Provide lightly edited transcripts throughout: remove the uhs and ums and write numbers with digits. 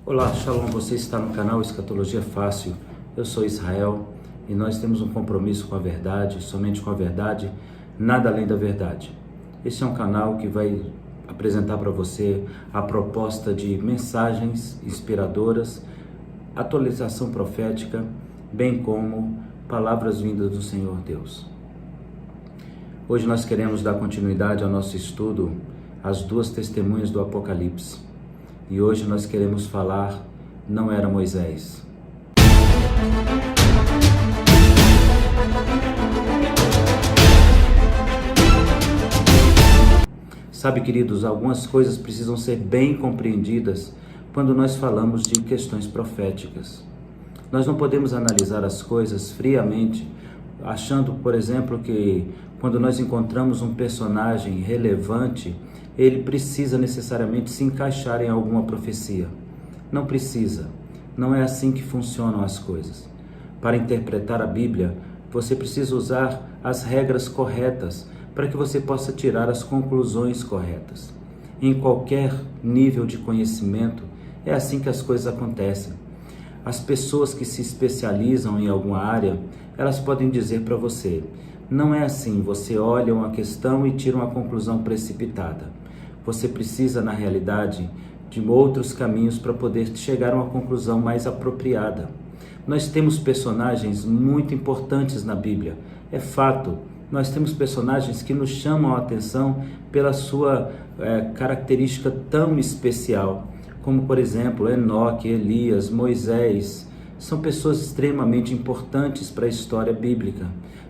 Olá, Shalom, você está no canal Escatologia Fácil. Eu sou Israel e nós temos um compromisso com a verdade, somente com a verdade, nada além da verdade. Esse é um canal que vai apresentar para você a proposta de mensagens inspiradoras, atualização profética, bem como palavras vindas do Senhor Deus. Hoje nós queremos dar continuidade ao nosso estudo, as duas testemunhas do Apocalipse. E hoje nós queremos falar, não era Moisés. Sabe, queridos, algumas coisas precisam ser bem compreendidas quando nós falamos de questões proféticas. Nós não podemos analisar as coisas friamente, achando, por exemplo, que quando nós encontramos um personagem relevante, ele precisa necessariamente se encaixar em alguma profecia. Não precisa. Não é assim que funcionam as coisas. Para interpretar a Bíblia, você precisa usar as regras corretas para que você possa tirar as conclusões corretas. Em qualquer nível de conhecimento, é assim que as coisas acontecem. As pessoas que se especializam em alguma área, elas podem dizer para você, não é assim, você olha uma questão e tira uma conclusão precipitada. Você precisa, na realidade, de outros caminhos para poder chegar a uma conclusão mais apropriada. Nós temos personagens muito importantes na Bíblia, é fato. Nós temos personagens que nos chamam a atenção pela sua característica tão especial, como, por exemplo, Enoque, Elias, Moisés. São pessoas extremamente importantes para a história bíblica.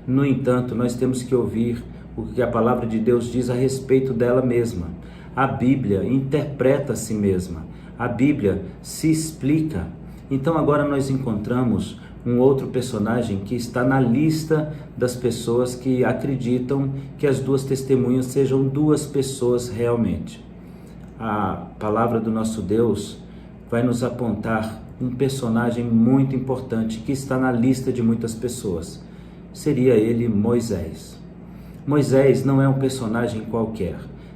No entanto, nós temos que ouvir o que a palavra de Deus diz a respeito dela mesma. A Bíblia interpreta a si mesma. A Bíblia se explica. Então agora nós encontramos um outro personagem que está na lista das pessoas que acreditam que as duas testemunhas sejam duas pessoas realmente. A palavra do nosso Deus vai nos apontar um personagem muito importante que está na lista de muitas pessoas. Seria ele Moisés. Moisés não é um personagem qualquer.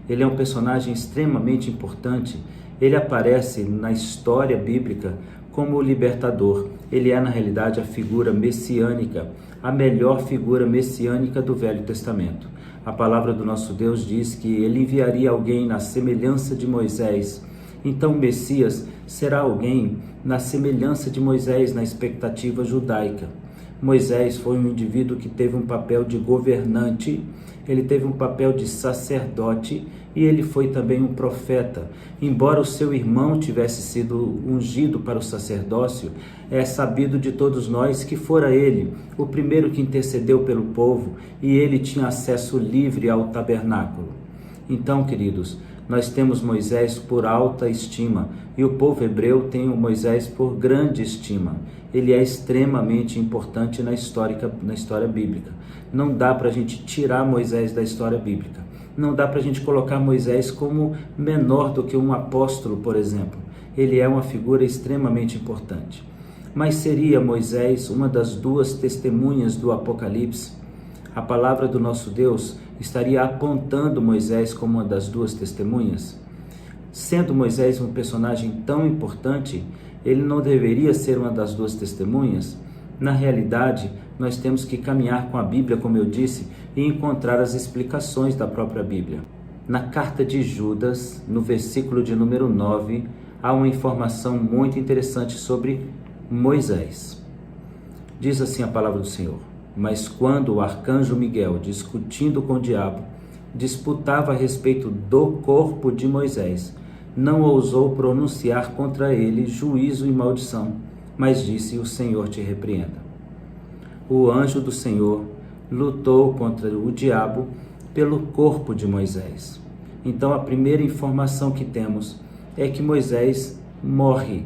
Ele é um personagem extremamente importante. Ele aparece na história bíblica como o libertador. Ele é, na realidade, a figura messiânica, a melhor figura messiânica do Velho Testamento. A palavra do nosso Deus diz que ele enviaria alguém na semelhança de Moisés. Então, o Messias será alguém na semelhança de Moisés, na expectativa judaica. Moisés foi um indivíduo que teve um papel de governante, ele teve um papel de sacerdote e ele foi também um profeta. Embora o seu irmão tivesse sido ungido para o sacerdócio, é sabido de todos nós que fora ele o primeiro que intercedeu pelo povo e ele tinha acesso livre ao tabernáculo. Então, queridos, nós temos Moisés por alta estima e o povo hebreu tem o Moisés por grande estima. Ele é extremamente importante na história bíblica. Não dá para a gente tirar Moisés da história bíblica. Não dá para a gente colocar Moisés como menor do que um apóstolo, por exemplo. Ele é uma figura extremamente importante. Mas seria Moisés uma das duas testemunhas do Apocalipse? A palavra do nosso Deus estaria apontando Moisés como uma das duas testemunhas? Sendo Moisés um personagem tão importante, ele não deveria ser uma das duas testemunhas? Na realidade, nós temos que caminhar com a Bíblia, como eu disse, e encontrar as explicações da própria Bíblia. Na carta de Judas, no versículo de número 9, há uma informação muito interessante sobre Moisés. Diz assim a palavra do Senhor: mas quando o arcanjo Miguel, discutindo com o diabo, disputava a respeito do corpo de Moisés, não ousou pronunciar contra ele juízo e maldição, mas disse: o Senhor te repreenda. O anjo do Senhor lutou contra o diabo pelo corpo de Moisés. Então a primeira informação que temos é que Moisés morre.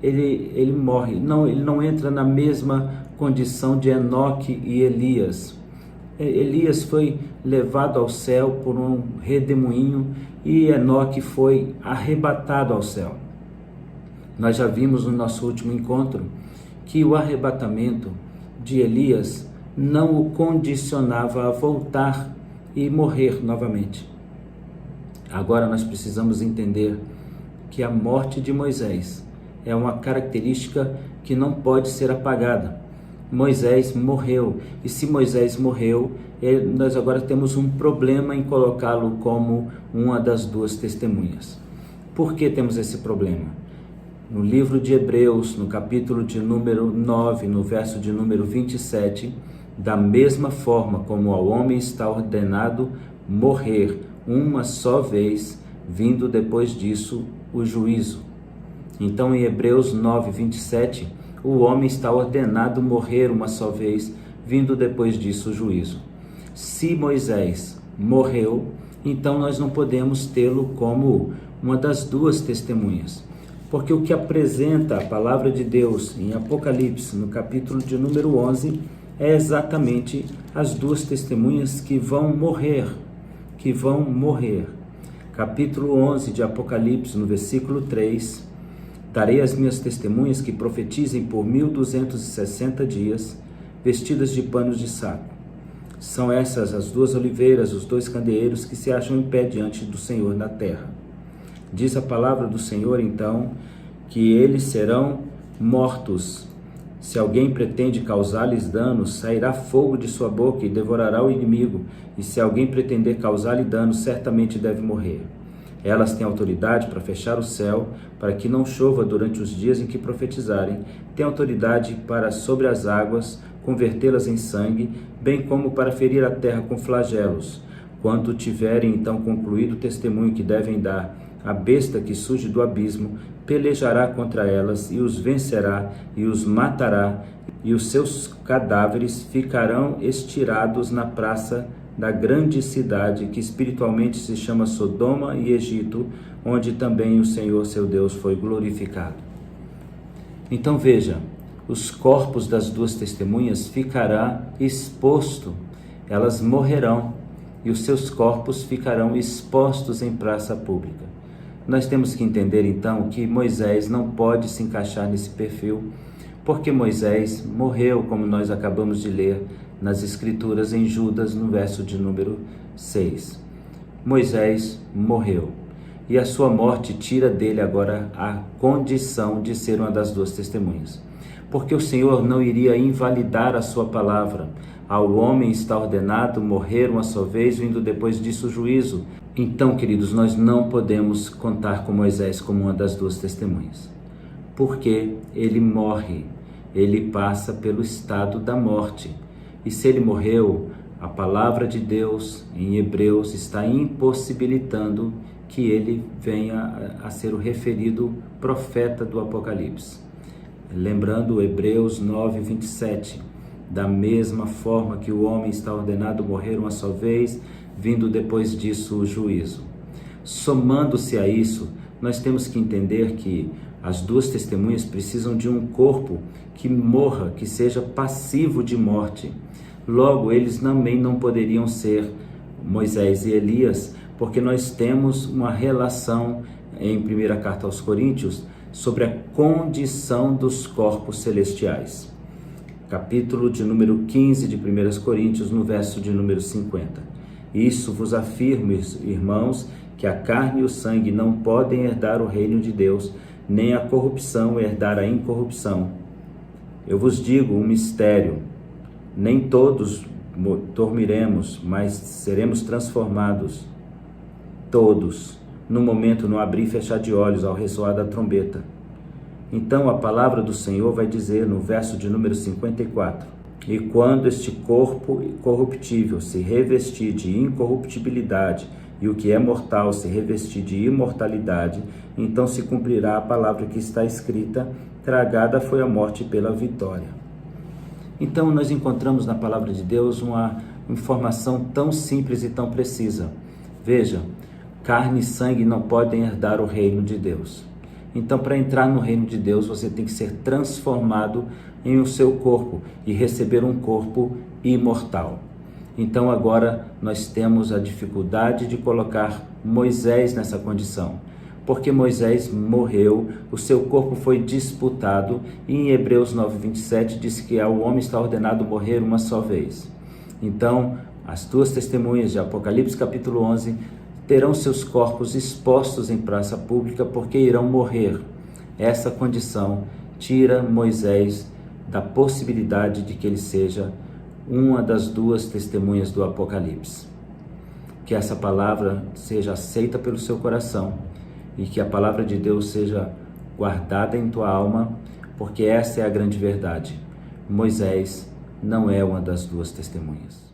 Ele morre. Não, ele não entra na mesma condição de Enoque e Elias. Elias foi levado ao céu por um redemoinho e Enoque foi arrebatado ao céu. Nós já vimos no nosso último encontro que o arrebatamento de Elias não o condicionava a voltar e morrer novamente. Agora nós precisamos entender que a morte de Moisés é uma característica que não pode ser apagada. Moisés morreu, e se Moisés morreu, nós agora temos um problema em colocá-lo como uma das duas testemunhas. Por que temos esse problema? No livro de Hebreus, no capítulo de número 9, no verso de número 27, da mesma forma como ao homem está ordenado morrer uma só vez, vindo depois disso o juízo. Então, em Hebreus 9, 27, o homem está ordenado morrer uma só vez, vindo depois disso o juízo. Se Moisés morreu, então nós não podemos tê-lo como uma das duas testemunhas. Porque o que apresenta a palavra de Deus em Apocalipse, no capítulo de número 11, é exatamente as duas testemunhas que vão morrer. Capítulo 11 de Apocalipse, no versículo 3, darei as minhas testemunhas que profetizem por 1260 dias, vestidas de panos de saco. São essas as duas oliveiras, os dois candeeiros que se acham em pé diante do Senhor na terra. Diz a palavra do Senhor, então, que eles serão mortos. Se alguém pretende causar-lhes danos, sairá fogo de sua boca e devorará o inimigo. E se alguém pretender causar-lhe danos, certamente deve morrer. Elas têm autoridade para fechar o céu, para que não chova durante os dias em que profetizarem. Têm autoridade para, sobre as águas, convertê-las em sangue, bem como para ferir a terra com flagelos. Quando tiverem então concluído o testemunho que devem dar, a besta que surge do abismo pelejará contra elas e os vencerá e os matará, e os seus cadáveres ficarão estirados na praça da grande cidade que espiritualmente se chama Sodoma e Egito, onde também o Senhor seu Deus foi glorificado. Então veja, os corpos das duas testemunhas ficará exposto, elas morrerão e os seus corpos ficarão expostos em praça pública. Nós temos que entender então que Moisés não pode se encaixar nesse perfil, porque Moisés morreu, como nós acabamos de ler nas Escrituras em Judas, no verso de número 6. Moisés morreu, e a sua morte tira dele agora a condição de ser uma das duas testemunhas, porque o Senhor não iria invalidar a sua palavra. Ao homem está ordenado morrer uma só vez, vindo depois disso o juízo. Então, queridos, nós não podemos contar com Moisés como uma das duas testemunhas, porque ele morre, ele passa pelo estado da morte. E se ele morreu, a palavra de Deus em Hebreus está impossibilitando que ele venha a ser o referido profeta do Apocalipse. Lembrando Hebreus 9, 27, da mesma forma que o homem está ordenado morrer uma só vez, vindo depois disso o juízo. Somando-se a isso, nós temos que entender que as duas testemunhas precisam de um corpo que morra, que seja passivo de morte. Logo, eles também não poderiam ser Moisés e Elias, porque nós temos uma relação em 1ª Carta aos Coríntios sobre a condição dos corpos celestiais. Capítulo de número 15 de 1 Coríntios, no verso de número 50. Isso vos afirmo, irmãos, que a carne e o sangue não podem herdar o reino de Deus, nem a corrupção herdar a incorrupção. Eu vos digo um mistério: nem todos dormiremos, mas seremos transformados, todos, no momento, no abrir e fechar de olhos, ao ressoar da trombeta. Então a palavra do Senhor vai dizer no verso de número 54: e quando este corpo corruptível se revestir de incorruptibilidade, e o que é mortal se revestir de imortalidade, então se cumprirá a palavra que está escrita: tragada foi a morte pela vitória. Então nós encontramos na palavra de Deus uma informação tão simples e tão precisa. Veja, carne e sangue não podem herdar o reino de Deus. Então, para entrar no reino de Deus, você tem que ser transformado em o seu corpo e receber um corpo imortal. Então, agora nós temos a dificuldade de colocar Moisés nessa condição, porque Moisés morreu, o seu corpo foi disputado, e em Hebreus 9, 27 diz que ao homem está ordenado morrer uma só vez. Então, as duas testemunhas de Apocalipse capítulo 11 terão seus corpos expostos em praça pública, porque irão morrer. essa condição tira Moisés da possibilidade de que ele seja uma das duas testemunhas do Apocalipse. Que essa palavra seja aceita pelo seu coração e que a palavra de Deus seja guardada em tua alma, porque essa é a grande verdade. Moisés não é uma das duas testemunhas.